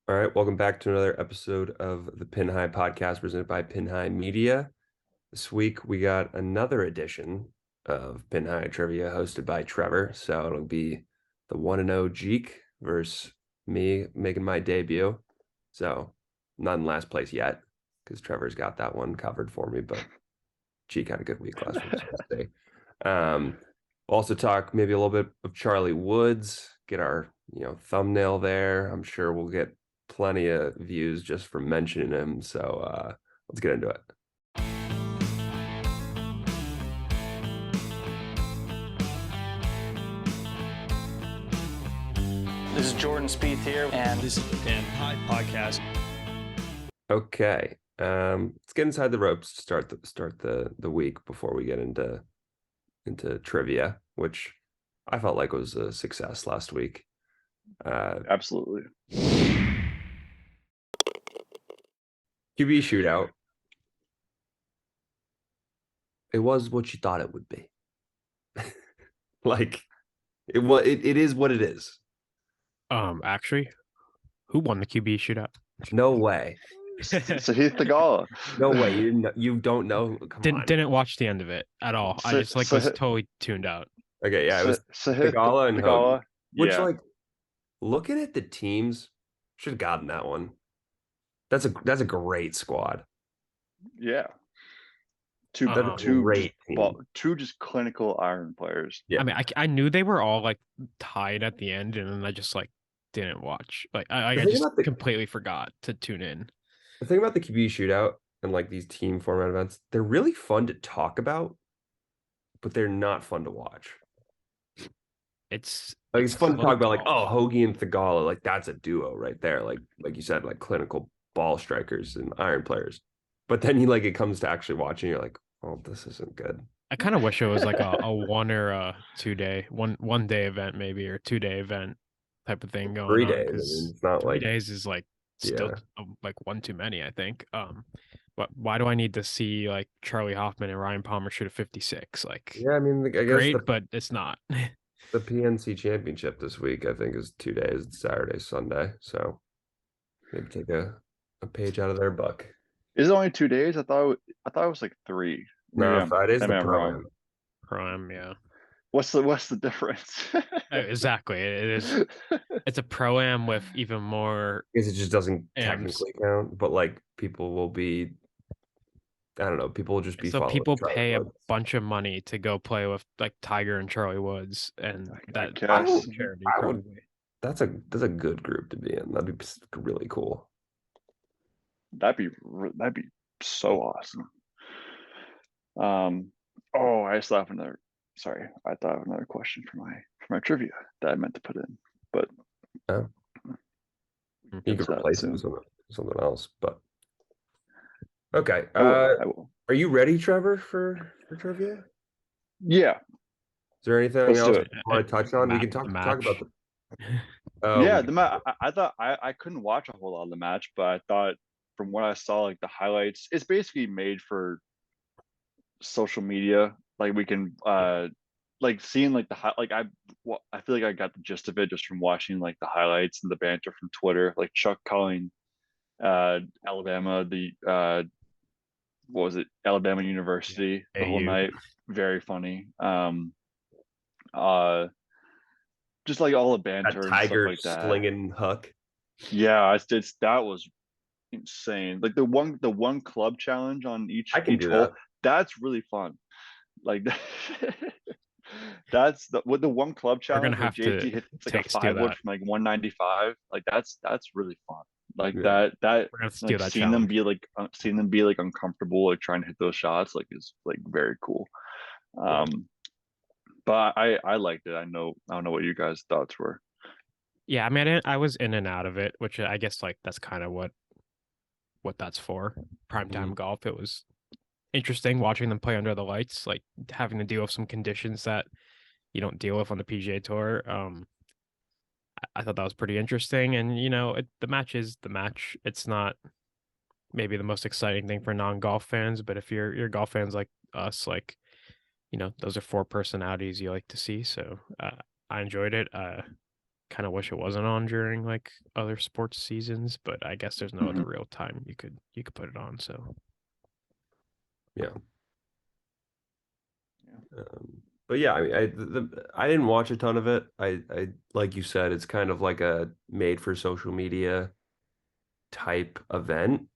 All right, welcome back to another episode of the Pin High Podcast presented by Pin High Media. This week we got another edition of Pin High Trivia hosted by Trevor. So it'll be the 1-0 Jeek versus me making my debut. So not in last place yet because Trevor's got that one covered for me, but Jeek had a good week last week, so we'll see. We'll also talk maybe a little bit of Charlie Woods, get our thumbnail there. I'm sure we'll get plenty of views just from mentioning him. So let's get into it. This is Jordan Spieth here, and this is the Pin High Podcast. Okay, let's get inside the ropes to start the week before we get into trivia, which I felt like was a success last week. Absolutely. QBE Shootout. It was what you thought it would be. Like it is what it is. Actually, who won the QBE Shootout? No way. Sahith Theegala. No way. You don't know. Didn't watch the end of it at all. I just was totally tuned out. Okay, yeah, it was Theegala and Hogan. Which, looking at the teams, should have gotten that one. That's a great squad. Yeah. Two just clinical iron players. Yeah. I mean, I knew they were all like tied at the end, and then I just didn't watch. I just completely forgot to tune in. The thing about the QBE Shootout and these team format events, they're really fun to talk about, but they're not fun to watch. It's fun to talk about Hoagie and Theegala, that's a duo right there. Like you said, clinical ball strikers and iron players. But then it comes to actually watching, you're like, oh, this isn't good. I kind of wish it was a 1 or a 2 day, one day event maybe, or 2 day event type of thing going 3 on. days. I mean, it's not 3 days is still one too many, I think. But why do I need to see Charlie Hoffman and Ryan Palmer shoot a 56? Yeah, I mean, I guess great, but it's not. The PNC Championship this week, I think, is 2 days, Saturday, Sunday. So maybe take a page out of their book. Is it only 2 days? I thought it was 3. No, Friday's the Pro-Am. Pro-Am, yeah. What's the difference? Exactly. It's a Pro-Am with even more. Because it just doesn't technically count, but people will be. I don't know. People will just be. So people pay a bunch of money to go play with Tiger and Charlie Woods, and that's a good group to be in. That'd be really cool. That'd be so awesome. I still have another. Sorry, I thought I have another question for my trivia that I meant to put in, but you could replace it with something else. But okay, I will. Are you ready, Trevor, for trivia? Yeah. Is there anything else you want to touch on? We can talk about the. The match. I thought I couldn't watch a whole lot of the match, but I thought from what I saw, the highlights, it's basically made for social media. We can seeing I feel like I got the gist of it just from watching the highlights and the banter from Twitter, Chuck calling Alabama Alabama University the whole night. Very funny. Just all the banter and Tiger stuff like that. slinging hook. Yeah, that was insane. The one club challenge on each hole. That's really fun. That's the one club challenge. We're gonna have JT to hits a 5-wood from 195. That's really fun. We're gonna have to steal that seeing challenge. Seeing them be uncomfortable trying to hit those shots is very cool. But I liked it. I don't know what you guys' thoughts were. Yeah, I mean, I was in and out of it, which I guess that's kind of what that's for. Primetime golf. It was interesting watching them play under the lights, having to deal with some conditions that you don't deal with on the PGA Tour. I thought that was pretty interesting, and the match is the match. It's not maybe the most exciting thing for non-golf fans, but if you're golf fans like us, those are 4 personalities you like to see. So I enjoyed it. kind of wish it wasn't on during like other sports seasons, but I guess there's no other real time you could put it on. So yeah. But yeah, I mean, I didn't watch a ton of it. I like you said, it's kind of like a made for social media type event.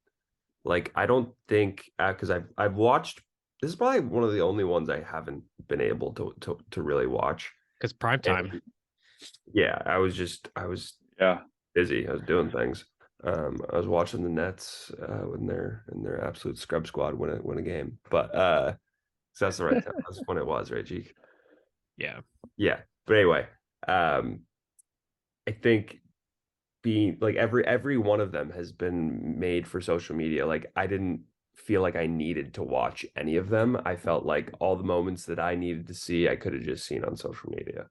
Like I don't think because I've watched. This is probably one of the only ones I haven't been able to really watch. because prime time. And yeah, I was busy. I was doing things. I was watching the Nets when they're in their absolute scrub squad win a game. But so that's the right time. That's when it was, right, Jeek? Yeah. Yeah. But anyway, I think being like every one of them has been made for social media. Like I didn't feel like I needed to watch any of them. I felt like all the moments that I needed to see, I could have just seen on social media.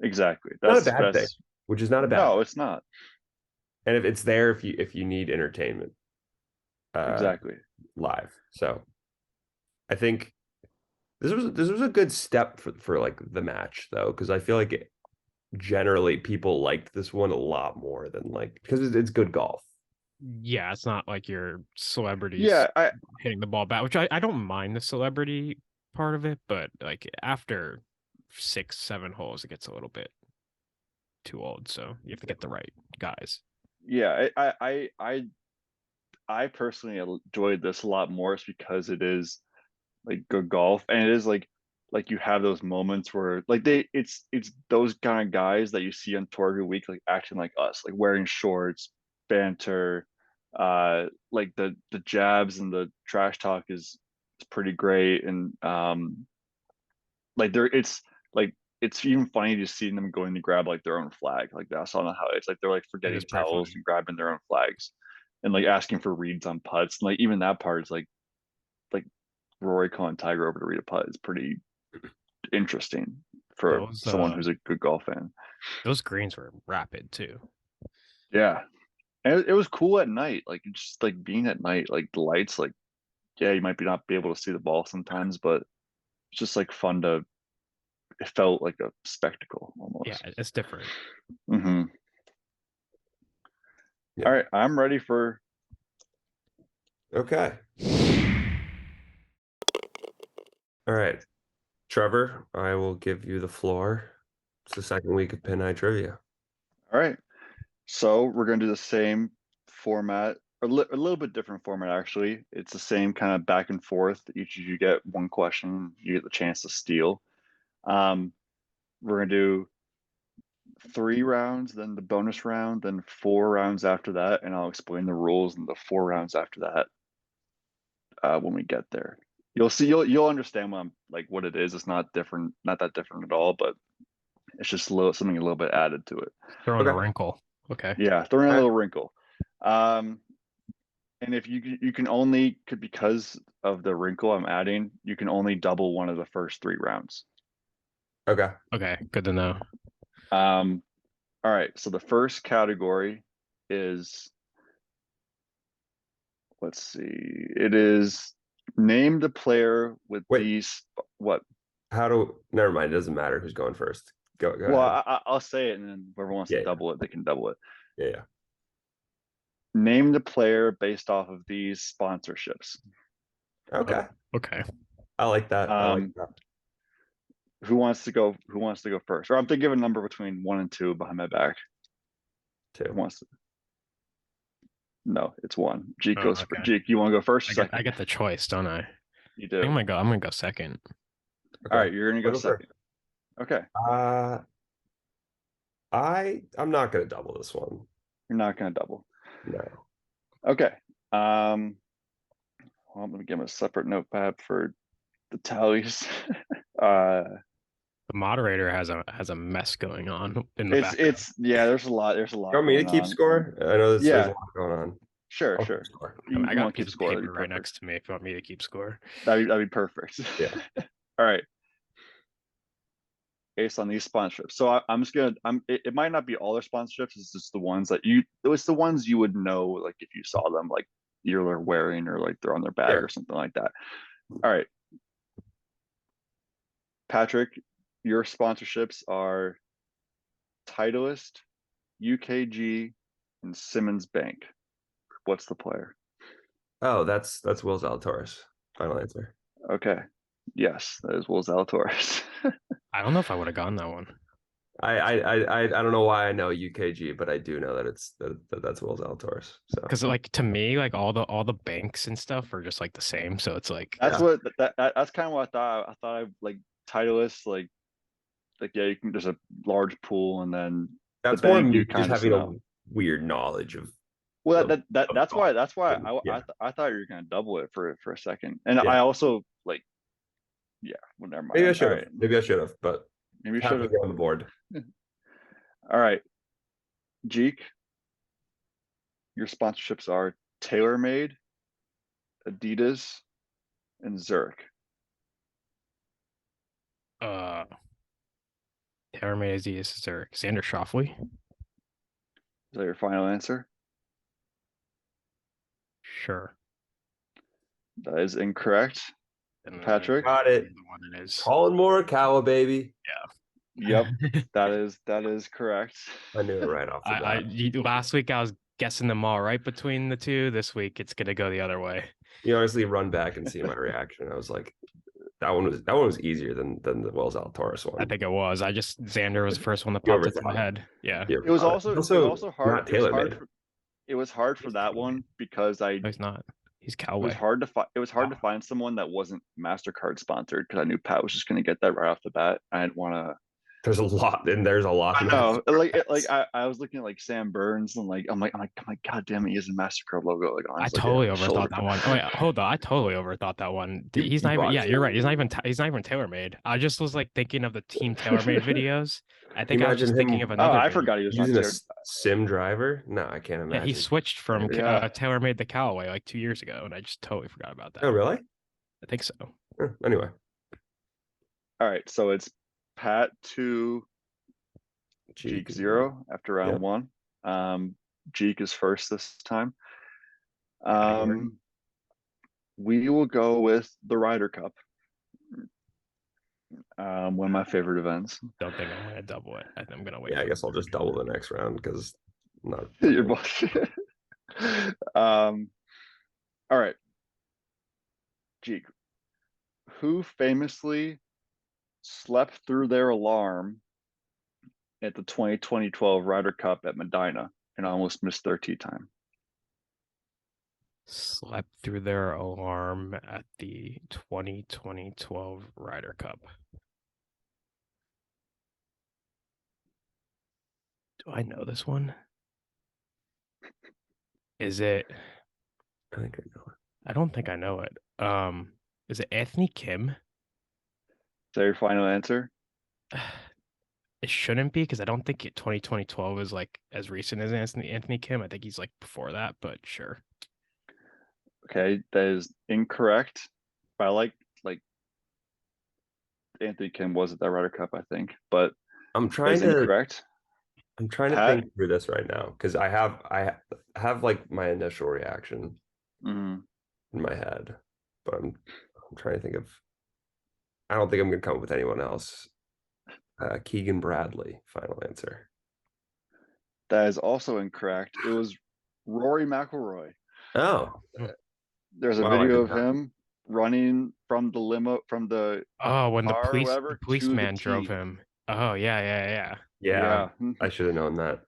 Exactly. Not a bad thing, which is not a bad No, thing. it's not. And if it's there if you need entertainment. Exactly. Live. So I think this was a good step for like the match though, because I feel like generally people liked this one a lot more than like because it's good golf. Yeah, it's not like your celebrities Yeah, hitting the ball back, which I don't mind the celebrity part of it, but like after 6-7 holes, it gets a little bit too old. So you have to get the right guys. yeah. I personally enjoyed this a lot more. It's because it is like good golf, and it is like you have those moments where like it's those kind of guys that you see on tour every week, like acting like us, like wearing shorts, banter, like the jabs and the trash talk is pretty great, and like it's even funny to see them going to grab like their own flag, like that's on the highlights, like they're like It forgetting is pretty towels funny. and grabbing their own flags, and like asking for reads on putts, and like even that part is like Rory calling Tiger over to read a putt is pretty interesting for Those someone who's a good golf fan. those greens were rapid too. Yeah, and it was cool at night, like just like being at night, like the lights, like yeah, you might not be able to see the ball sometimes, but it's just like fun to. It felt like a spectacle almost. Yeah, it's different. Mm-hmm. Yeah. All right, I'm ready for. Okay. All right. Trevor, I will give you the floor. It's the second week of Pin Eye Trivia. All right, so we're gonna do the same format, a little bit different format actually. It's the same kind of back and forth. Each of you get one question, you get the chance to steal. We're gonna do 3 rounds, then the bonus round, then 4 rounds after that, and I'll explain the rules in the 4 rounds after that when we get there. You'll see, you'll understand what it is. It's not different, not that different at all, but it's just something a little bit added to it. Throwing a Okay. wrinkle. Okay. Yeah, throwing a little wrinkle. And if you can only, because of the wrinkle I'm adding, you can only double one of the first 3 rounds. Okay. Okay, good to know. All right, so the first category is, let's see, it is name the player with Wait. these, what? Never mind, it doesn't matter who's going first. Go Well, ahead. I'll say it, and then whoever wants to double it, they can double it. Yeah. Name the player based off of these sponsorships. Okay. Okay. I like that. Who wants to go first? Or I'm thinking of a number between 1 and 2 behind my back. 2. Who wants to? No, it's 1. Jeek Oh, goes okay. Jeek, you want to go first? I get the choice, don't I? You I do. think I'm gonna go second. Okay. All right, you're gonna go I'll second. first. Okay. I'm not gonna double this one. You're not gonna double. No. Okay. Well, let me give him a separate notepad for the tallies. The moderator has a mess going on in the background. Yeah, there's a lot. You want me to keep score? I know there's a lot going on. I Sure. got a piece of paper right next to me if you want me to keep score. That'd be perfect. Yeah. All right. Based on these sponsorships, so I'm just gonna. It might not be all their sponsorships. It's just the ones that it's the ones you would know, like if you saw them, like they're wearing or like they're on their bag or something like that. All right, Patrick, your sponsorships are Titleist, UKG, and Simmons Bank. What's the player? Oh, that's Will Zalatoris. Final answer. Okay. Yes, that is Will Zalatoris. I don't know if I would have gone that one. I don't know why I know UKG, but I do know that that's Will Zalatoris. So Because like to me, like all the banks and stuff are just like the same. So it's like That's what that's kind of what I thought. I thought I like Titleist, like yeah, you can, there's a large pool, and then that's the more bank me you just kind of having know. a weird knowledge of. Well, of that's golf. why Yeah. I thought you were gonna double it for a second, and Yeah. I also like, yeah, well, never mind. Maybe I should have. Right. Maybe I should have, but Maybe you have should to have. get on the board. All right, Jeek, your sponsorships are TaylorMade, Adidas, and Zurich. TaylorMade is there Xander Schauffele? Is that your final answer? Sure. That is incorrect. And Patrick? Got it. The one it is. Colin Morikawa, baby. Yep, that is correct. I knew it right off the bat. Last week I was guessing them all right between the two. This week it's gonna go the other way. You honestly run back and see my reaction. I was like, that one was easier than the Will Zalatoris one. I think it was. Xander was the first one that You popped into my overthought it. head. Yeah. Yeah, It was also hard. not TaylorMade. It was hard for that one because No, he's not. He's it Callaway. was hard to find. It was hard to find someone that wasn't MasterCard sponsored because I knew Pat was just going to get that right off the bat. I didn't want to. There's a lot, and there's a lot. I know, I was looking at like Sam Burns, and I'm like, God damn it, he has a MasterCard logo. Like, I totally overthought that one. Oh wait, hold on. I totally overthought that one. He's not even. Yeah, you're right. He's not even TaylorMade. I just was like thinking of the Team TaylorMade videos. I think I was just thinking of another. I forgot he was using a sim driver. No, I can't imagine. Yeah, he switched from TaylorMade to Callaway like 2 years ago, and I just totally forgot about that. Oh, really? I think so. Anyway. All right, so it's Pat 2, Jeek 0 after round 1. Jeek is first this time. We will go with the Ryder Cup. One of my favorite events. Don't think I'm gonna double it. I'm gonna wait. Yeah, I guess I'll just double the next round because not your bullshit. All right, Jeek, who famously slept through their alarm at the 2012 Ryder Cup at Medina and almost missed their tee time? Slept through their alarm at the 2012 Ryder Cup. Do I know this one? Is it? I think I know it. I don't think I know it. Is it Anthony Kim? Is that your final answer? It shouldn't be because I don't think 2012 is like as recent as Anthony Kim. I think he's like before that, but sure. Okay, that is incorrect. But I like Anthony Kim was at that Ryder Cup, I think, but I'm trying to incorrect. I'm trying to think through this right now because I have like my initial reaction in my head, but I'm trying to think of. I don't think I'm going to come up with anyone else. Keegan Bradley, final answer. That is also incorrect. It was Rory McIlroy. Oh, there's a video of him running from the limo when the policeman drove him. Oh yeah. I should have known that.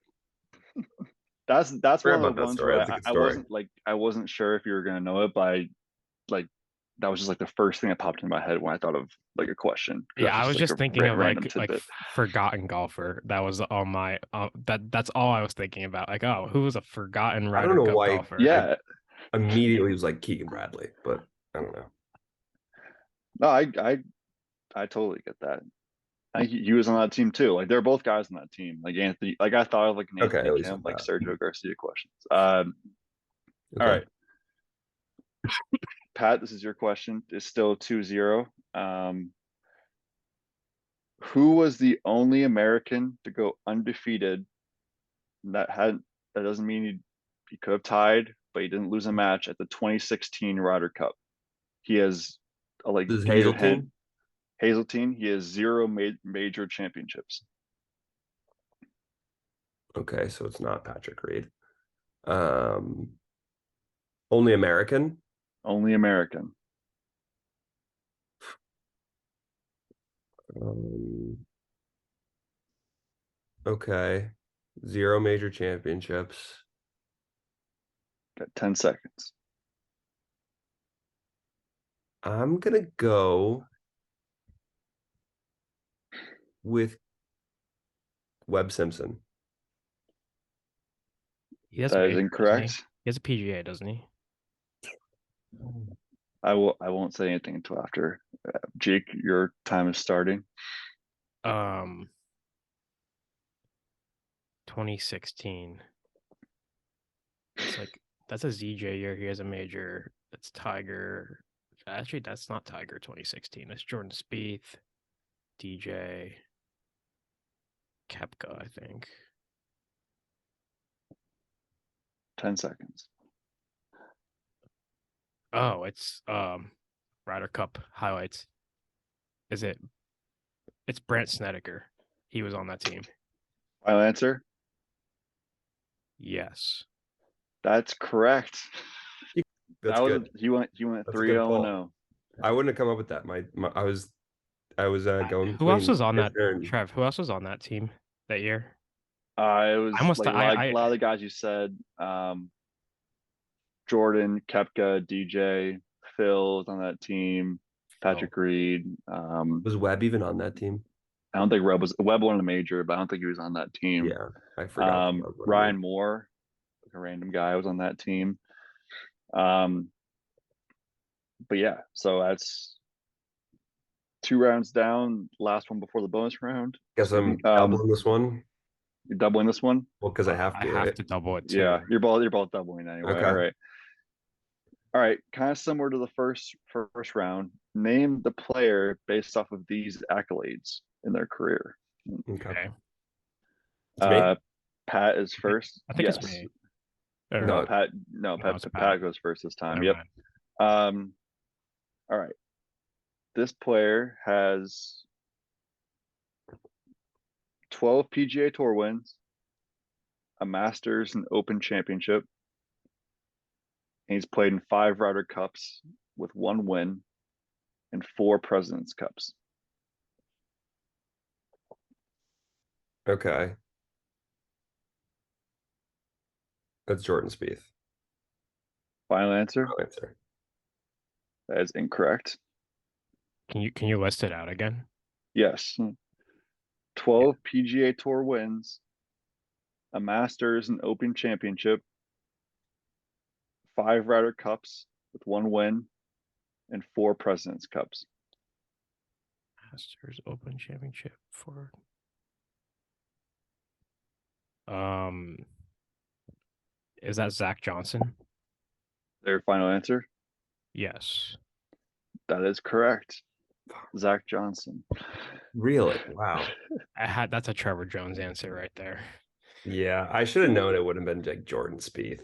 That's one of the ones where I wasn't sure if you were gonna know it, but that was just like the first thing that popped in my head when I thought of like a question. Yeah, I was just thinking of like forgotten golfer. That was all my that's all I was thinking about. Like, oh, who was a forgotten Ryder Cup golfer? Yeah, immediately was like Keegan Bradley, but I don't know. No, I totally get that. I think he was on that team too. Like they're both guys on that team. Like Anthony, like I thought of like an Anthony Kim, like Sergio Garcia questions. All right. Pat, this is your question. It's still 2-0. Who was the only American to go undefeated? That doesn't mean he could have tied, but he didn't lose a match at the 2016 Ryder Cup. He has Hazeltine. He has 0 major championships. Okay, so it's not Patrick Reed. Only American? Only American. Okay. 0 major championships. Got 10 seconds. I'm gonna go with Webb Simpson. He has That a is major, doesn't he? incorrect. He has a PGA, doesn't he? I won't say anything until after. Jake, your time is starting. 2016. It's like that's a ZJ year. He has a major. That's Tiger. Actually, that's not Tiger 2016. That's Jordan Spieth, DJ, Koepka, I think. 10 seconds. Oh, it's Ryder Cup highlights. Is it? It's Brandt Snedeker. He was on that team. Final answer? Yes. That's correct. That's good. He went That's a 3 good 0 pull. 0. I wouldn't have come up with that. I was going. Who else was on that? between- Trev. Who else was on that team that year? It was I must. like a lot of the guys you said. Jordan, Koepka, DJ, Phil was on that team. Patrick Reed. Was Webb even on that team? I don't think Webb won a major, but I don't think he was on that team. Yeah, I forgot. Ryan Moore, like a random guy, was on that team. But yeah, so that's 2 rounds down. Last one before the bonus round. Guess I'm doubling this one. You're doubling this one? Well, because I have to. I have to double it too. Yeah, you're both doubling anyway. Okay. All right. Kind of similar to the first round. Name the player based off of these accolades in their career. Okay. Pat is first. I think yes. it's me. No, Pat goes first this time. Yep. All right. This player has 12 PGA Tour wins, a Masters and Open Championship, and he's played in 5 Ryder Cups with 1 win and 4 President's Cups. Okay. That's Jordan Spieth. Final answer? Final answer. That is incorrect. Can you list it out again? Yes. 12 PGA Tour wins, a Masters and Open Championship, 5 Ryder Cups with 1 win, and 4 President's Cups. Masters Open Championship for. Is that Zach Johnson? Their final answer? Yes. That is correct. Zach Johnson. Really? Wow. That's a Trevor Jones answer right there. Yeah, I should have known it would have been like Jordan Spieth.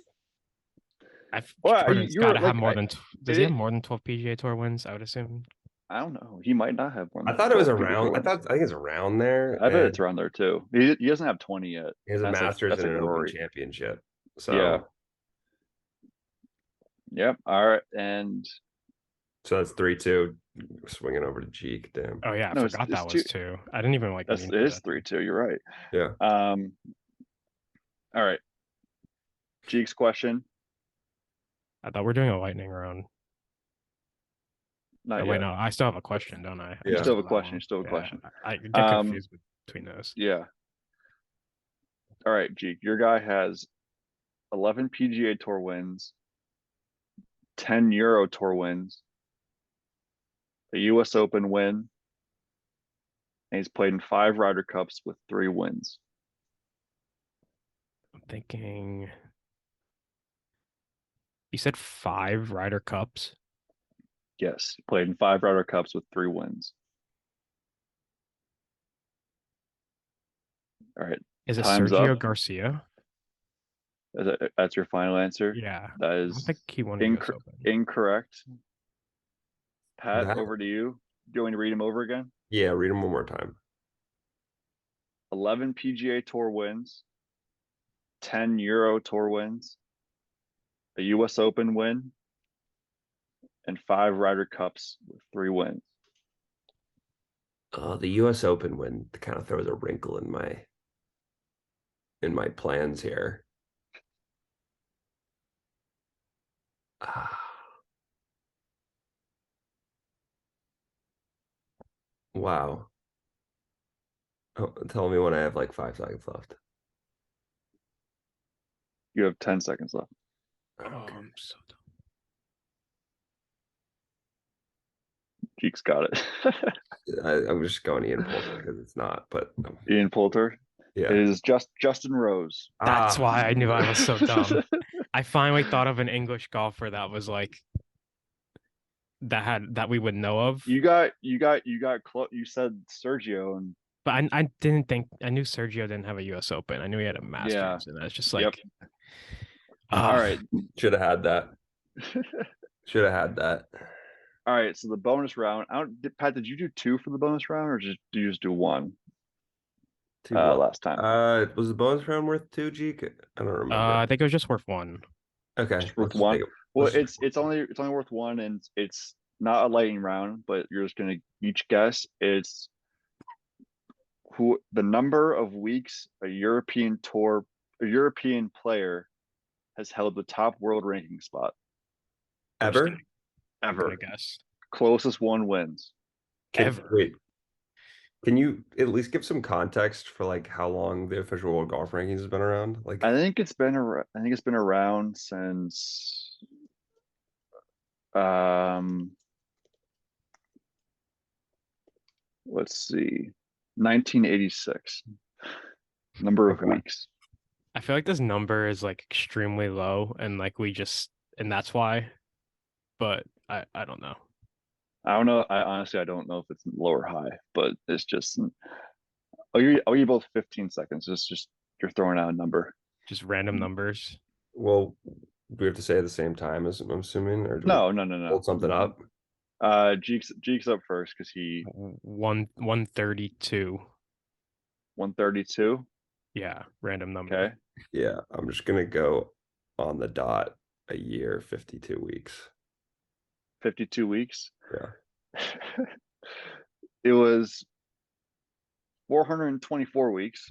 Jordan's got to have more than. Does he have more than 12 PGA Tour wins? I would assume. I don't know. He might not have more. I thought it was around. I think it's around there. I bet it's around there too. He doesn't have 20 yet. He has a Masters and an Open Championship. So yeah. Yep. All right, and so that's 3-2. Swinging over to Jeek. Damn. Oh yeah, I forgot that was 2. I didn't even like. It is 3-2. You're right. Yeah. All right. Jeek's question. I thought we were doing a lightning round. Not yet. Wait, no, I still have a question, don't I? Yeah. You still have a question. I get confused between those. Yeah. All right, Jeek. Your guy has 11 PGA Tour wins, 10 Euro Tour wins, a US Open win, and he's played in 5 Ryder Cups with 3 wins. I'm thinking. You said 5 Ryder Cups? Yes, he played in 5 Ryder Cups with 3 wins. All right. Is it Time's Sergio up. Garcia? That's your final answer? Yeah. That I is don't think he won US Open. incorrect. Pat, over to you. Do you want me to read him over again? Yeah, read them one more time. 11 PGA Tour wins, 10 Euro Tour wins, a US Open win, and 5 Ryder Cups with 3 wins. The US Open win kind of throws a wrinkle in my plans here. Wow. Oh, tell me when I have like 5 seconds left. You have 10 seconds left. Oh, I'm so dumb. Geek's got it. I'm just going Ian Poulter because it's not, but Ian Poulter. yeah. It is just Justin Rose. That's why I knew I was so dumb. I finally thought of an English golfer that was like that we would know of. You got close. You said Sergio, and but I didn't think I knew Sergio didn't have a US Open. I knew he had a Masters, and that's just like all right. Should have had that. Should have had that. All right, so the bonus round. Pat, did you do 2 for the bonus round, or do you just do 1? 2 last time. Was the bonus round worth 2, Geek? I don't remember. I think it was just worth 1. Okay, just worth 1. Well, it's only worth 1, and it's not a lightning round, but you're just gonna each guess. It's who the number of weeks a European player has held the top world ranking spot ever. I'm gonna guess. Closest one wins. Wait, can you at least give some context for like how long the official World Golf Rankings has been around? Like, I think it's been around since let's see, 1986. Number of weeks. I feel like this number is like extremely low, and like and that's why. But I don't know. I don't know. I honestly don't know if it's low or high, but it's just. I'll give you both 15 seconds. It's just you're throwing out a number. Just random numbers. Well, do we have to say at the same time as I'm assuming, or no. Hold something up. Jeek's up first because he 132. 132. Yeah, random number. Okay. Yeah, I'm just gonna go on the dot. A year, 52 weeks. 52 weeks. Yeah. It was 424 weeks.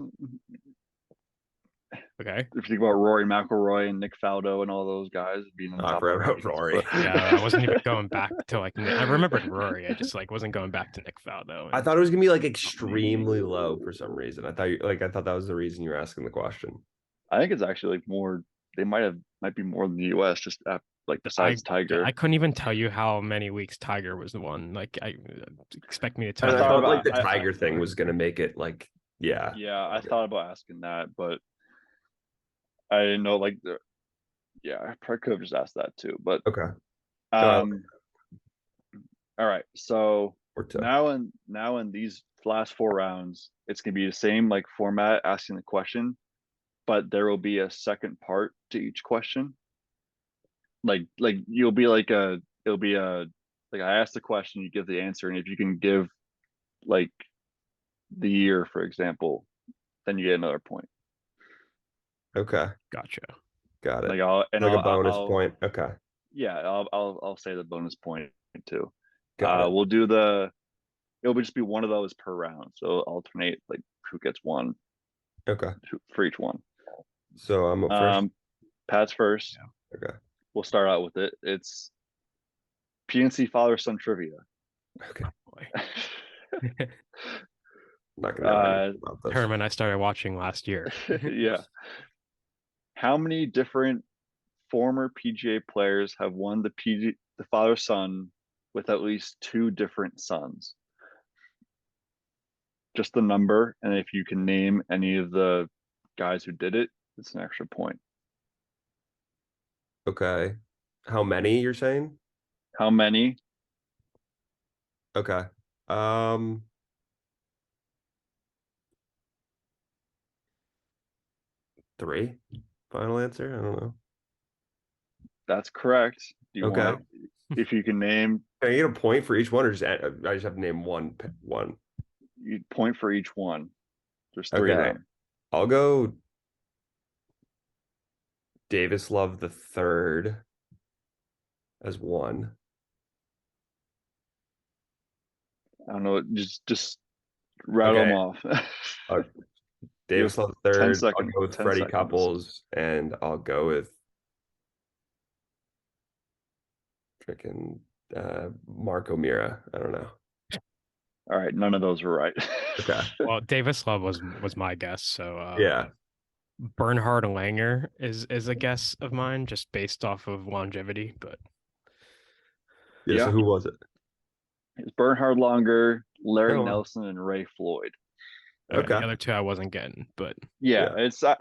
Okay. If you think about Rory McIlroy and Nick Faldo and all those guys being on top of Rory. Yeah, I wasn't even going back to like I remembered Rory. I just like wasn't going back to Nick Faldo. I thought it was gonna be like extremely low for some reason. I thought that was the reason you were asking the question. I think it's actually like more. They might be more than the US, just like besides Tiger. I couldn't even tell you how many weeks Tiger was the one. Like I expect me to tell you. I thought like the Tiger thing was gonna make it like yeah. I thought about asking that, but I didn't know like I probably could have just asked that too. But okay. All right. So now in these last 4 rounds, it's gonna be the same like format, asking the question, but there will be a second part to each question. Like it'll be like I ask the question, you give the answer, and if you can give like the year, for example, then you get another point. Okay. Gotcha. Got it. Like a bonus point. Okay. Yeah, I'll say the bonus point too. Got it. We'll do it'll just be one of those per round. So alternate like who gets one. Okay. For each one. So I'm up first. Pat's first. Yeah. Okay. We'll start out with it. It's PNC father-son trivia. Okay. Boy. Not gonna about this. Herman, I started watching last year. Yeah. How many different former PGA players have won the father-son with at least 2 different sons? Just the number, and if you can name any of the guys who did it, it's an extra point. Okay. How many you're saying? How many? Okay. 3. Final answer? I don't know. That's correct. Do you okay. want if you can name? Can I get a point for each one, or just I just have to name one? You point for each one. There's 3 of them. I'll go Davis Love the third as one. I don't know. Just rattle them off. Davis Love the 10 third. I'll seconds. go with 10 Freddie seconds. Couples, and I'll go with freaking Marco Mira. I don't know. All right, none of those were right. Okay. Well, Davis Love was my guess. So Yeah. Bernhard Langer is a guess of mine, just based off of longevity. But Yeah. So Yeah. who was it? It's Bernhard Langer, Larry Oh, wow. Nelson, and Ray Floyd. Okay. the other two I wasn't getting. But Yeah, Yeah. it's I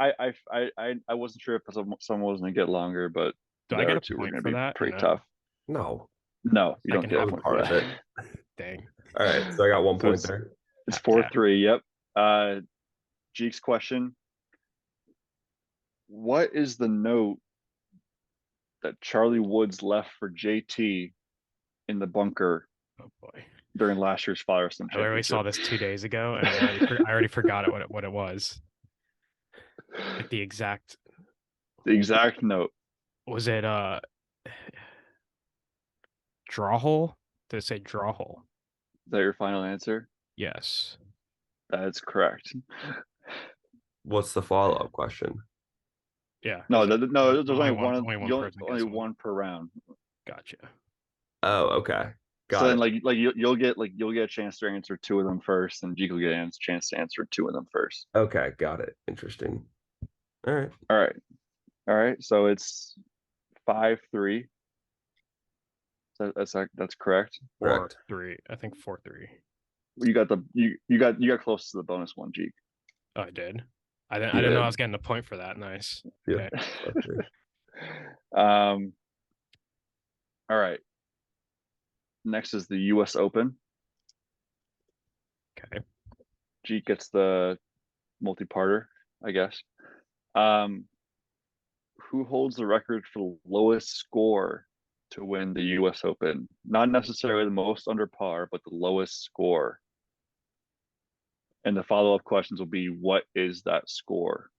wasn't sure if someone was gonna get longer, but do the I get other a two were point gonna for be that? pretty No. tough. No. No, you don't Second get a half point part for of that. it. Dang. All right. So I got 1 So point it's- there. It's Yeah. 4-3. Yep. Jeek's question. What is the note that Charlie Woods left for JT in the bunker Oh boy. during last year's Firestone I literally saw Championship? this 2 days ago, and I already forgot what it was. Like the exact. The exact note. Was it draw hole? Did it say draw hole? Is that your final answer? Yes. That's correct. What's the follow-up question? Yeah. No, there's there's only one. only one person Only gets one. one per round. Gotcha. Oh, okay. Got So it. then, you'll get a chance to answer two of them first, and Jeek will get a chance to answer two of them first. Okay, got it. Interesting. All right. All right. So it's 5-3. So that's correct. Correct. 4-3. I think 4-3. You got close to the bonus one, Jeek. Oh, I did. I didn't know I was getting a point for that. Nice. Yeah. Okay. All right. Next is the US Open. Okay. Jeek gets the multi-parter, I guess. Who holds the record for the lowest score to win the US Open? Not necessarily the most under par, but the lowest score. And the follow-up questions will be, what is that score?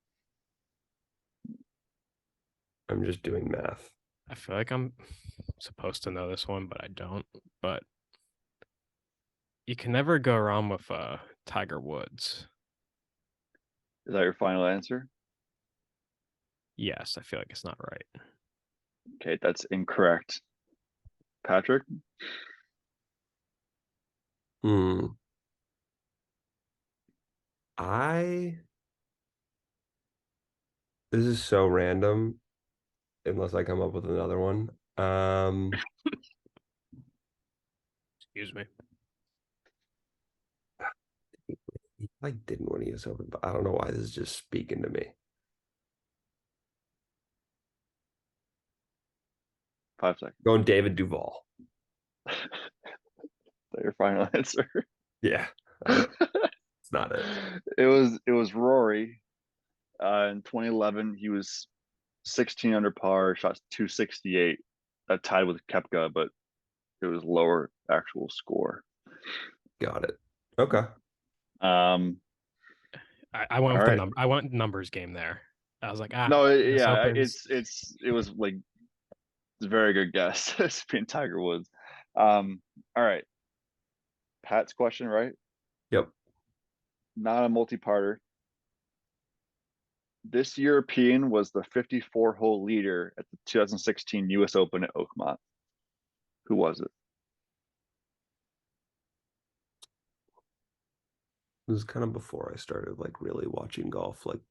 I'm just doing math. I feel like I'm supposed to know this one, but I don't. But you can never go wrong with Tiger Woods. Is that your final answer? Yes, I feel like it's not right. Okay, that's incorrect. Patrick? This is so random unless I come up with another one. Excuse me. He didn't win US Open, but I don't know why this is just speaking to me. 5 seconds. Going David Duval. Is that your final answer? Yeah. It's not it. It was Rory. In 2011, he was 16 under par, shot 268. That tied with Koepka, but it was lower actual score. Got it. Okay. I went with right. I went numbers game there. I was like, No, US yeah, Opens. it was like it's a very good guess. It's being Tiger Woods. All right. Pat's question, right? Yep. Not a multi-parter. This European was the 54-hole leader at the 2016 US Open at Oakmont. Who was it? It was kind of before I started really watching golf, like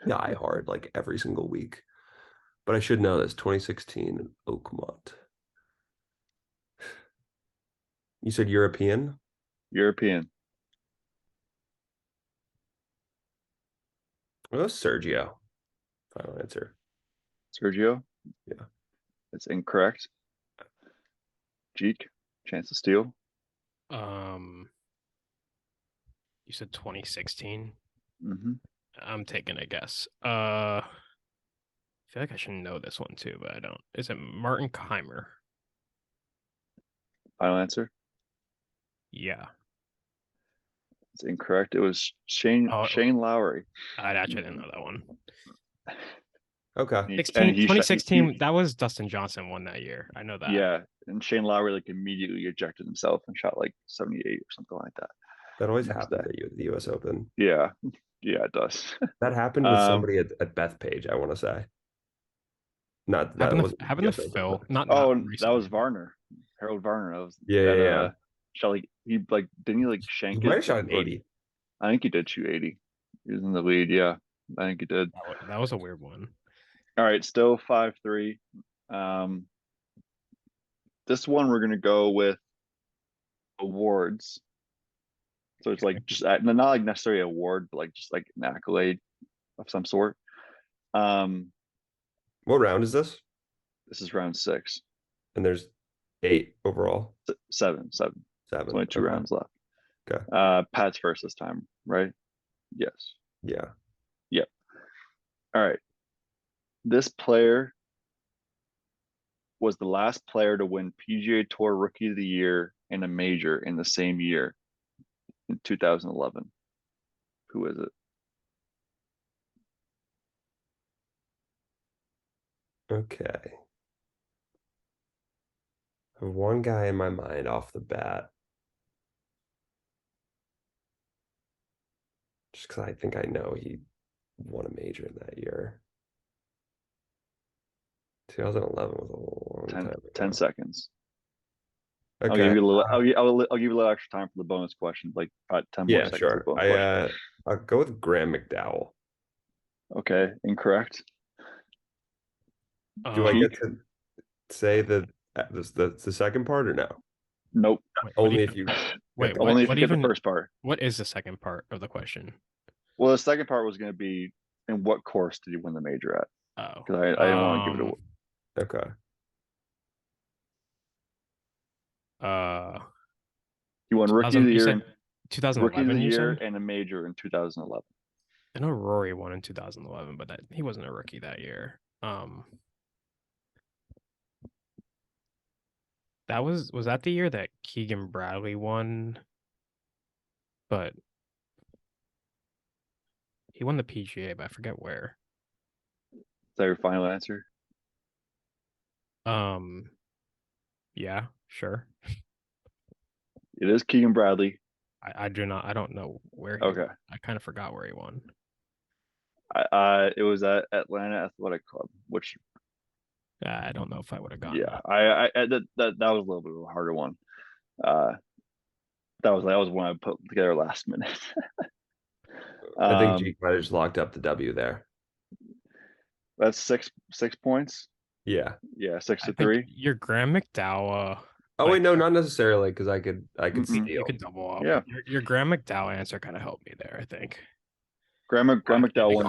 die hard, every single week. But I should know this. 2016 Oakmont. You said European? European. Well, that's Sergio. Final answer. Sergio? Yeah. It's incorrect. Jeek, chance to steal. You said 2016. Mm-hmm. I'm taking a guess. I feel like I should know this one too, but I don't. Is it Martin Keimer? Final answer? Yeah. It's incorrect. It was Shane Lowry. I actually didn't know that one. Okay. And 2016, that was Dustin Johnson won that year. I know that. Yeah, and Shane Lowry like immediately ejected himself and shot like 78 or something like that. That always Next happens day. at the US Open. Yeah, it does. That happened with somebody at Bethpage, I want to say. Not that was happened to Phil. Not that recently. was Varner, Harold Varner. That was yeah. Shot like didn't he like He shank might it? have shot an 80. I think he did shoot 80. He was in the lead. Yeah, I think he did. That was a weird one. All right, still 5-3. This one we're gonna go with awards. So it's like just not like necessarily an award, but like just like an accolade of some sort. What round is this? This is round 6. And there's 8 overall. 7. Seven. There's only 2 rounds left. Okay. Pat's first this time, right? Yes. Yeah. Yep. All right. This player was the last player to win PGA Tour Rookie of the Year and a major in the same year in 2011. Who is it? Okay. I have one guy in my mind off the bat. Just because I think I know he won a major in that year. 2011 was a long time ago. 10 seconds. Okay. I'll give you a little. I'll give you a little extra time for the bonus question, like about 10 more seconds. Sure. I'll go with Graham McDowell. Okay, incorrect. Do I get to say the second part or no? Nope. Only if you Wait, only if you get the first part. What is the second part of the question? Well, the second part was going to be, in what course did you win the major at? Oh, because I didn't want to give it away. Okay. You won Rookie of the Year, 2011. Rookie of the Year, said? and a major in 2011. I know Rory won in 2011, but he wasn't a rookie that year. Was that the year that Keegan Bradley won? But he won the PGA, but I forget where. Is that your final answer? Yeah, sure. It is Keegan Bradley. I don't know where he Okay. I kind of forgot where he won. It was at Atlanta Athletic Club, which I don't know if I would have gotten yeah, that. that was a little bit of a harder one. That was one I put together last minute. I think Jake might have just locked up the W there. That's 6 points. Yeah. 6-3. Your Graham McDowell. Oh wait, no, not necessarily, because I could steal. You could double up. Yeah. Your Graham McDowell answer kind of helped me there, I think. Graham McDowell won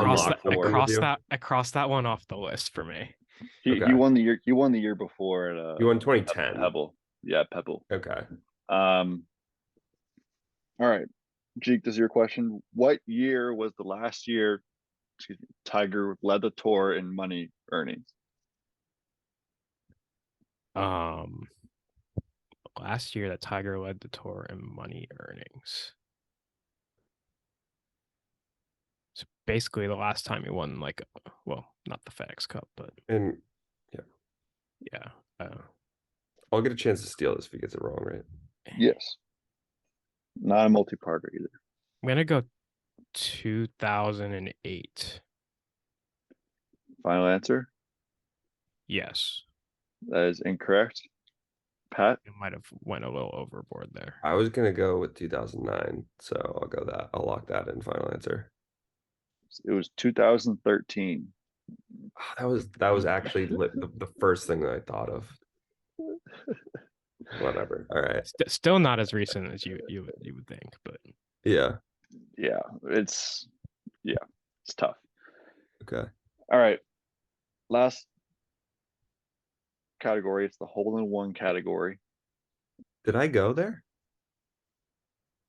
I crossed that one off the list for me. He won the year. He won the year before at. He won 2010. Pebble. Yeah, Pebble. Okay. All right, Jeek, this is your question. What year was the last year? Tiger led the tour in money earnings. Last year that Tiger led the tour in money earnings. So basically the last time he won, like, well, not the FedEx Cup, but yeah. I'll get a chance to steal this if he gets it wrong, right? Yes. Not a multi-parter either. I'm gonna go 2008. Final answer? Yes. That is incorrect. Pat? It might have went a little overboard there. I was gonna go with 2009, so I'll go that. I'll lock that in. Final answer. It was 2013. That was actually the first thing that I thought of. Whatever. All right. Still not as recent as you would think, but yeah, it's tough. Okay. All right, last category. It's the hole-in-one category. Did I go there?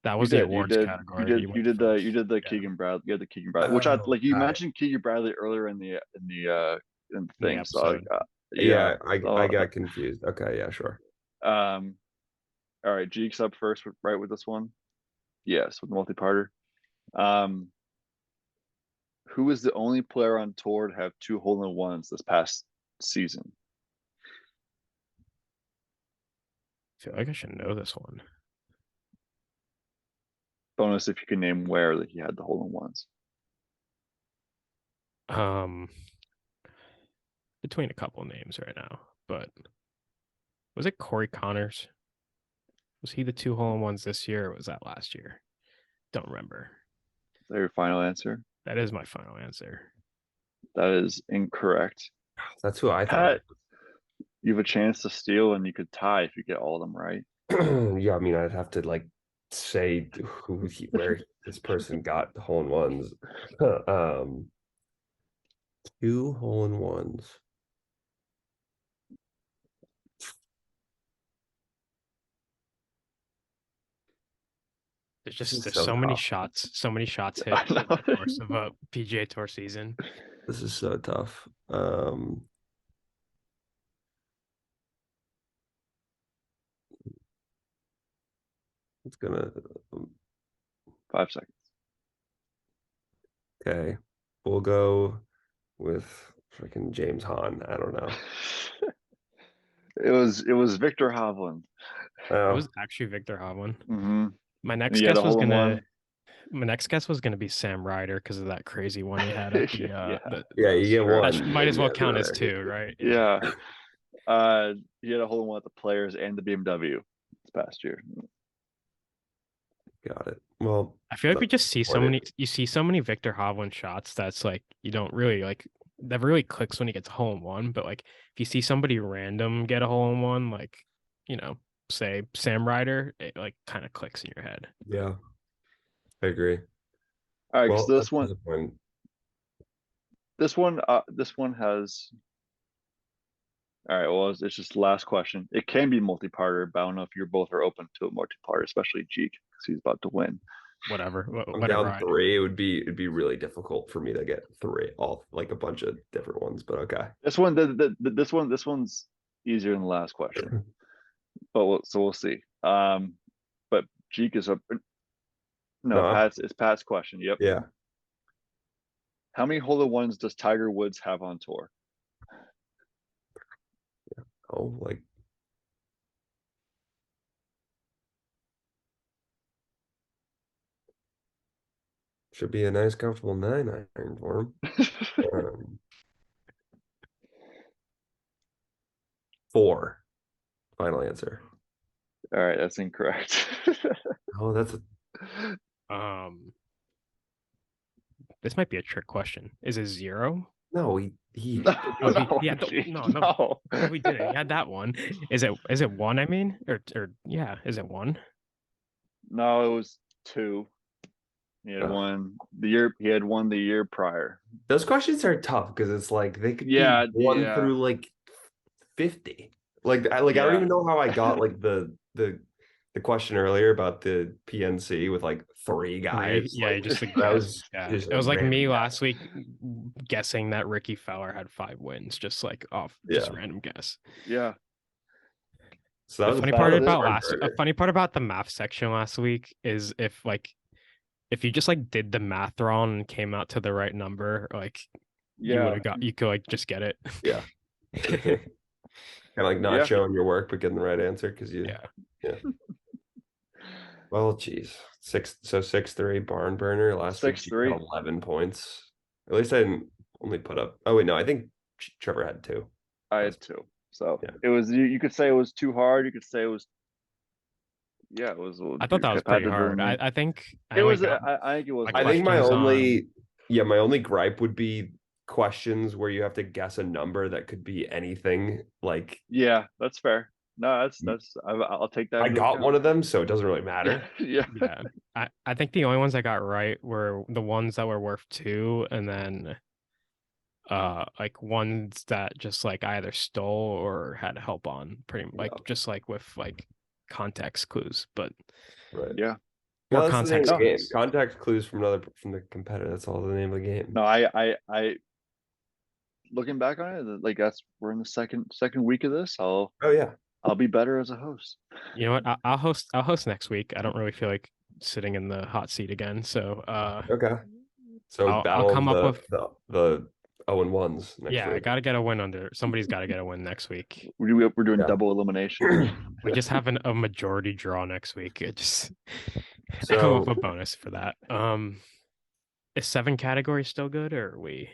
That was the awards category. You did the Keegan Bradley. You had the Keegan Bradley, which I like. You mentioned Keegan Bradley earlier in the thing. So I got confused. Okay, yeah, sure. All right, Jeek's up first, right, with this one. Yes, with the multi-parter. Who is the only player on tour to have 2 hole-in-ones this past season? I feel like I should know this one. Bonus if you can name where that he had the hole-in-ones. Between a couple names right now, but was it Corey Connors? Was he the 2 hole-in-ones this year, or was that last year? Don't remember. Is that your final answer? That is my final answer. That is incorrect. That's who I thought. Pat, you have a chance to steal, and you could tie if you get all of them right. Yeah, I mean, I'd have to like say where this person got the hole-in-ones. 2 hole-in-ones. There's so many shots hit over the course of a PGA Tour season. This is so tough. It's gonna 5 seconds. Okay, we'll go with freaking James Hahn. I don't know. It was Victor Hovland. It was actually Victor Hovland. Mm-hmm. My next guess was gonna be Sam Ryder because of that crazy one he had at the yeah, you get one. That might as well count as 2, right? Yeah. He had a hole-in-one at the Players and the BMW this past year. Got it. Well, I feel like we just see so many. You see so many Victor Hovland shots that's like you don't really like. Never really clicks when he gets a hole-in-one, but like if you see somebody random get a hole-in-one, like say Sam Ryder, it like kind of clicks in your head. Yeah, I agree. All right, so this one has. All right, well, it's just the last question. It can be multi-parter, but I don't know if you both are open to a multi-parter, especially Jeek, because he's about to win. Whatever. I'm down 3. It'd be really difficult for me to get 3 all like a bunch of different ones, but okay. This one's easier than the last question, but we'll see. But Jeek is up. No, it's Pat's question. Yep. Yeah. How many hole-in-ones does Tiger Woods have on tour? Oh, like should be a nice, comfortable 9 iron for him. 4. Final answer. All right, that's incorrect. Oh, that's this might be a trick question. Is it 0? No, he we did it. He had that one. Is it 1? I mean, or yeah, is it 1? No, it was 2. He had one the year. He had one the year prior. Those questions are tough because it's like they could be 1 through like 50. Like I don't even know how I got like the question earlier about the PNC with like 3 guys. Yeah, like, just it was like me last week guessing that Ricky Fowler had 5 wins, just like off just random guess. Yeah. So that the funny part about the math section last week is if you just like did the math wrong and came out to the right number, like you could like just get it. Yeah. Kind of like not showing your work but getting the right answer because you Well, geez, 6-3 barn burner last week. 6-3, 11 points. At least I didn't only put up. Oh wait, no, I think Trevor had 2. I had 2. So it was. You could say it was too hard. You could say it was. Yeah, it was. I thought that was pretty hard. I think it was. I think it was. I think my only gripe would be questions where you have to guess a number that could be anything. Like that's fair. No, I'll take that. I got one of them, so it doesn't really matter. Yeah. I think the only ones I got right were the ones that were worth 2, and then like ones that just like I either stole or had help on, pretty like just like with like context clues. But well, that's the name of the game. Context clues from the competitor. That's all the name of the game. No, I looking back on it, like we're in the second week of this. I'll be better as a host. You know what? I'll host next week. I don't really feel like sitting in the hot seat again. So okay. So I'll battle come up with the 0-1s next I week. gotta get a win under. Somebody's got to get a win next week. We're doing Yeah. double elimination. We just have a majority draw next week. It just So- come up with a bonus for that. Is 7 categories still good, or are we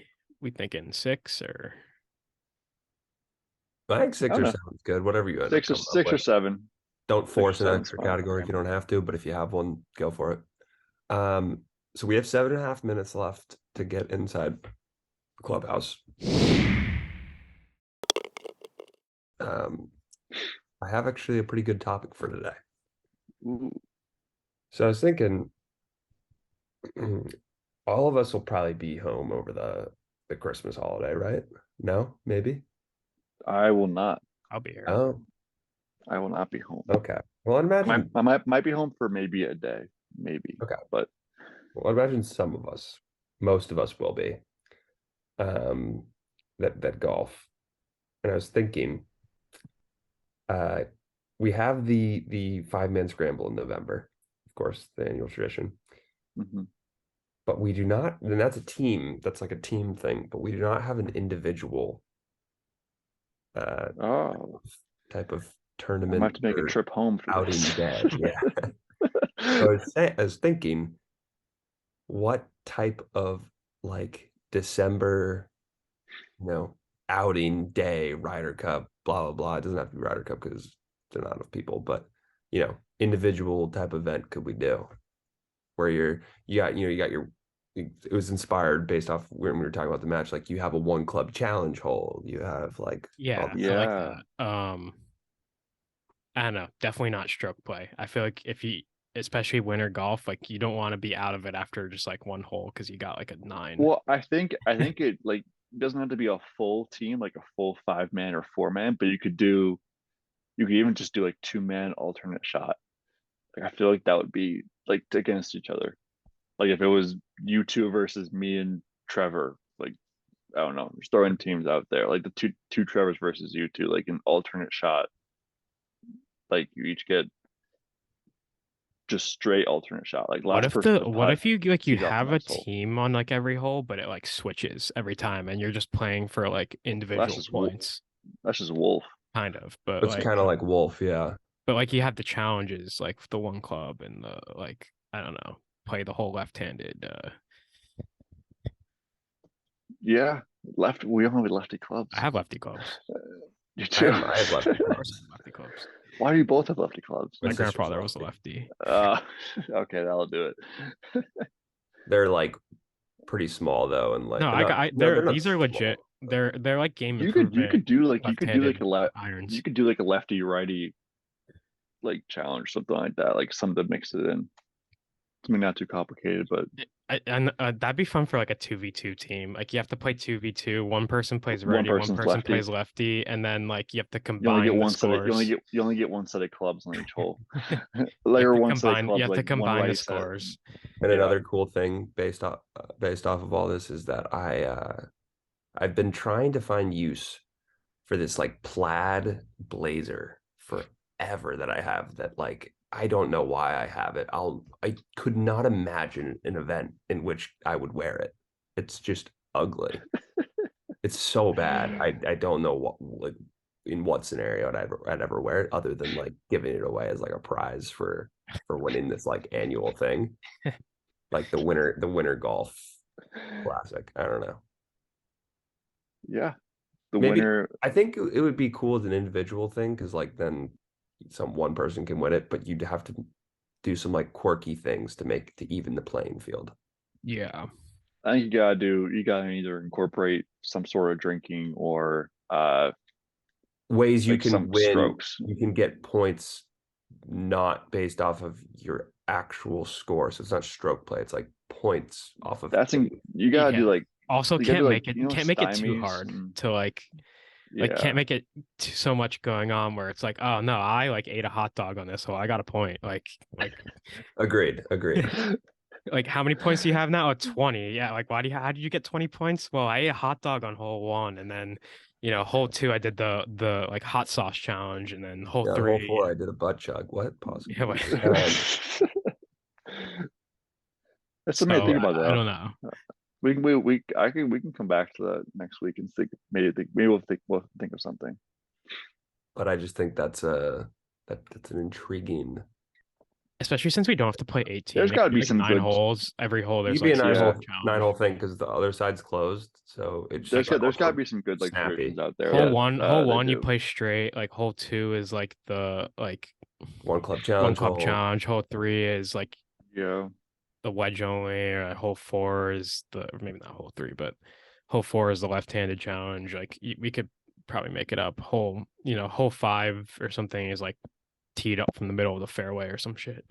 thinking 6 or? I think 6 I or don't know. 7 is good. Whatever you end Six up or coming up with. 7. Don't force an 7's extra fine. category if you don't have to, but if you have one, go for it. So we have 7.5 minutes left to get inside the clubhouse. I have actually a pretty good topic for today. Ooh. So I was thinking, all of us will probably be home over the Christmas holiday, right? No, maybe. I will not. I'll be here. Oh, I will not be home. okay. Well, I'd imagine. I might be home for maybe a day, maybe. Okay. But Well, I imagine some of us, most of us will be. That golf. And I was thinking, we have the 5-man scramble in November, of course, the annual tradition. mhm. But we do not, and that's a team, that's like a team thing, but we do not have an individual Oh, type of I tournament might have to make a or trip home for outing this. day. Yeah. So I was thinking, what type of like December, outing day, Ryder Cup, blah blah blah. It doesn't have to be Ryder Cup because there's not enough people, but individual type event could we do where you got your. It was inspired based off when we were talking about the match. Like you have a 1 club challenge hole. You have like Yeah, all I these- like Yeah. that. I don't know. Definitely not stroke play. I feel like if you, especially winter golf, like you don't want to be out of it after just like 1 hole because you got like a 9. Well, I think it like doesn't have to be a full team, like a full 5-man or 4-man, but you could even just do like 2-man alternate shot. Like I feel like that would be like against each other. Like if it was you two versus me and Trevor, like I don't know, just throwing teams out there, like the two Trevors versus you two, like an alternate shot. Like you each get just straight alternate shot. Like What last if person to what if putt you like you tees off the have a next hole. team on like every hole, but it like switches every time, and you're just playing for like individual just wolf. points, That's just wolf. kind of. But It's like, kind of like Wolf, yeah. but like you have the challenges, like the 1 club and the like. I don't know, play the whole left-handed. Yeah, we only have lefty clubs. I have lefty clubs. You I too. have lefty Of clubs. course, I have lefty clubs. Why do you both have lefty clubs? My My sister's grandfather was a lefty. lefty. Okay, that'll do it. They're like pretty small though, and like No, they're not these are legit. small. They're like game You could improvement do like left-handed a irons. you could do like a lefty righty like challenge, something like that, like something to mix it in. Something not too complicated, but And that'd be fun for like a 2v2 team. Like you have to play 2v2. One person plays One righty, one person's person lefty. plays lefty, and then like you have to you only combine get the one set of, scores. you only get one set of clubs on each hole. You Like have or to one set of combine. clubs, You have to like one combine the righty set. scores. And Yeah. another cool thing based off of all this is that I've been trying to find use for this like plaid blazer forever that I have that like I don't know why I have it. I could not imagine an event in which I would wear it. It's just ugly. It's so bad. I don't know what like in what scenario I'd ever wear it other than like giving it away as like a prize for winning this like annual thing. Like the winter golf classic. I don't know. Yeah. The Maybe- winner. I think it would be cool as an individual thing because like then one person can win it, but you'd have to do some like quirky things to even the playing field. Yeah. I think you gotta either incorporate some sort of drinking or Ways you like can some win, strokes. you can get points not based off of your actual score. So it's not stroke play, it's like points off of You gotta do Yeah. like Also, you gotta can't do, make like, it you know, can't make it too stymies hard and- to like can't make it so much going on where it's like, oh no, I like ate a hot dog on this, so I got a point. Like agreed. like how many points do you have now? Oh, 20. Yeah, like how did you get 20 points? Well, I ate a hot dog on hole 1, and then hole 2 I did the like hot sauce challenge, and then hole Yeah, 3 hole 4 I did a butt chug. What possible? Yeah, like, That's the main thing about that. I don't know. we can come back to that next week and maybe we'll think of something. But I just think that's an intriguing. Especially since we don't have to play 18. There's got to be like some 9 good holes. Every hole there's You'd be like a some nine hole challenge. thing because the other side's closed, so it's there's got to be some good like snappy. traditions out there. Hole that, one they you do. play straight. Like hole 2 is like the one club challenge. challenge. Hole 3 is like Yeah. the wedge only. Or hole 4 is or maybe not hole 3, but hole 4 is the left-handed challenge. Like we could probably make it up. Hole 5 or something is like teed up from the middle of the fairway or some shit.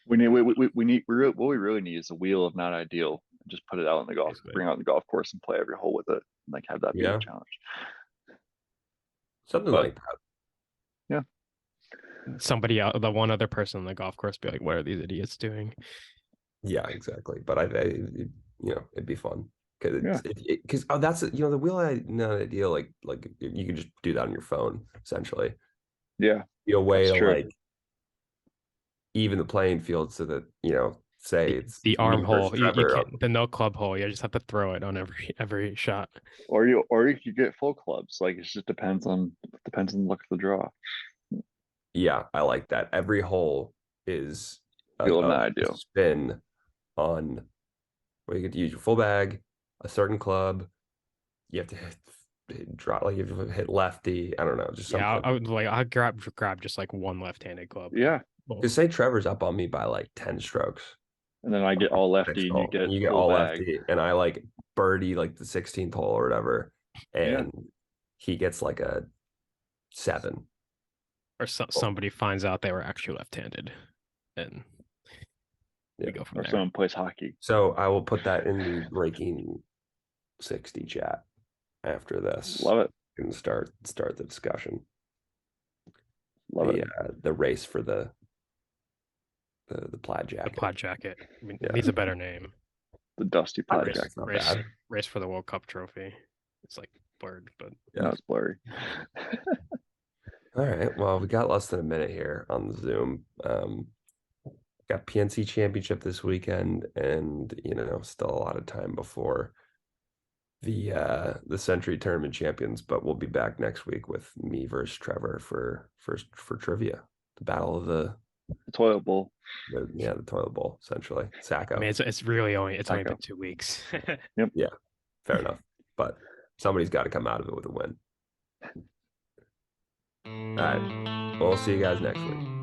What we really need is a wheel of not ideal. Just put it out on the bring out on the golf course and play every hole with it, and like have that be a challenge. Something like that. Yeah. Somebody out, the one other person on the golf course, be like, "What are these idiots doing?" Yeah, exactly. But it'd be fun because Yeah. that's the wheel not ideal. Like you can just do that on your phone essentially. Yeah, Be a way to true. like even the playing field so that say it's the arm hole. You Trevor, can't the no club hole. You just have to throw it on every shot. Or you could get full clubs. Like it just depends on the luck of the draw. Yeah, I like that. Every hole is a spin on where you get to use your full bag, a certain club. You have to drop, like you have to hit lefty. I don't know, just something. I would I'll grab just like one left-handed club. Yeah. Because say Trevor's up on me by like 10 strokes. And then I get all lefty and you get all lefty, and I like birdie like the 16th hole or whatever, and he gets like a 7. Or somebody finds out they were actually left-handed, and we go from there. Or someone plays hockey. So I will put that in the breaking 60 chat after this. Love it. And start the discussion. Love it. The race for the plaid jacket. The plaid jacket. I mean, it needs a better name. The dusty plaid jacket. Race for the World Cup trophy. It's like blurred, but yeah, it's blurry. All right. Well, we got less than a minute here on the Zoom. Got PNC Championship this weekend, and still a lot of time before the Century Tournament Champions. But we'll be back next week with me versus Trevor for trivia. The battle of the toilet bowl. The toilet bowl, essentially. Sacco. I mean, it's only been 2 weeks. Yep. Yeah, fair enough. But somebody's got to come out of it with a win. All right. We'll see you guys next week.